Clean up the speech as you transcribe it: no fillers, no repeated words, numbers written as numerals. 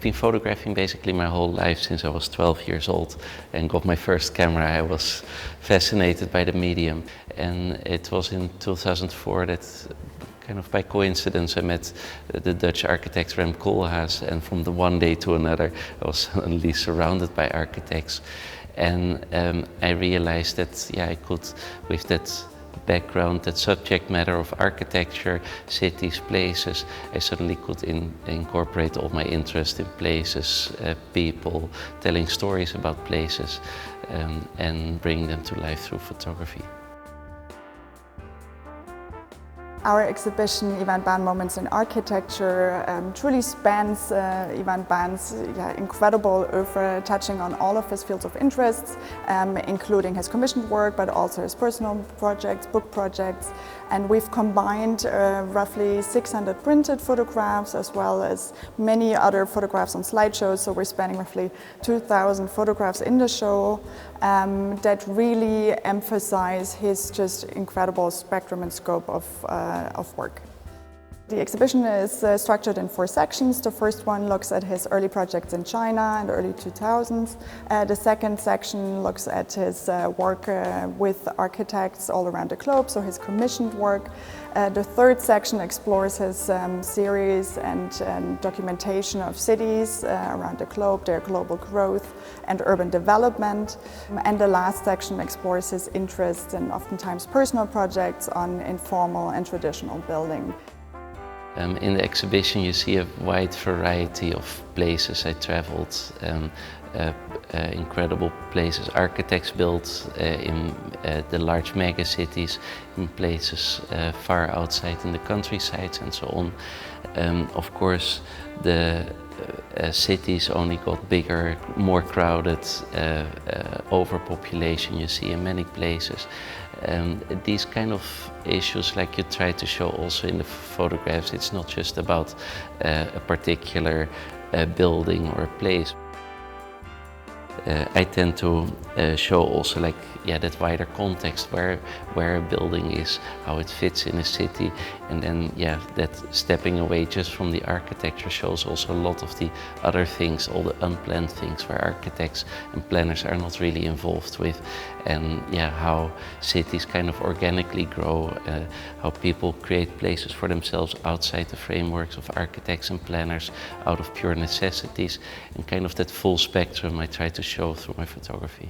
been photographing basically my whole life since I was 12 years old and got my first camera. I was fascinated by the medium, and it was in 2004 that kind of by coincidence I met the Dutch architect Rem Koolhaas, and from the one day to another I was suddenly surrounded by architects, and I realized that I could, with that background, that subject matter of architecture, cities, places, I suddenly could incorporate all my interest in places, people, telling stories about places, and bring them to life through photography. Our exhibition, Iwan Baan Moments in Architecture, truly spans Iwan Baan's incredible oeuvre, touching on all of his fields of interests, including his commissioned work, but also his personal projects, book projects. And we've combined roughly 600 printed photographs, as well as many other photographs on slideshows. So we're spanning roughly 2,000 photographs in the show that really emphasize his just incredible spectrum and scope of work. The exhibition is structured in 4 sections. The first one looks at his early projects in China in the early 2000s. The second section looks at his work with architects all around the globe, so his commissioned work. The third section explores his series and documentation of cities around the globe, their global growth and urban development. And the last section explores his interests and oftentimes personal projects on informal and traditional building. In the exhibition you see a wide variety of places I traveled, incredible places architects built in the large mega cities, in places far outside in the countrysides and so on. Of course the cities only got bigger, more crowded, overpopulation you see in many places. These kind of issues, like you try to show also in the photographs, it's not just about a particular building or a place. I tend to show also that wider context, where a building is, how it fits in a city, and then that stepping away just from the architecture shows also a lot of the other things, all the unplanned things where architects and planners are not really involved with, and how cities kind of organically grow, how people create places for themselves outside the frameworks of architects and planners out of pure necessities, and kind of that full spectrum I try to show through my photography.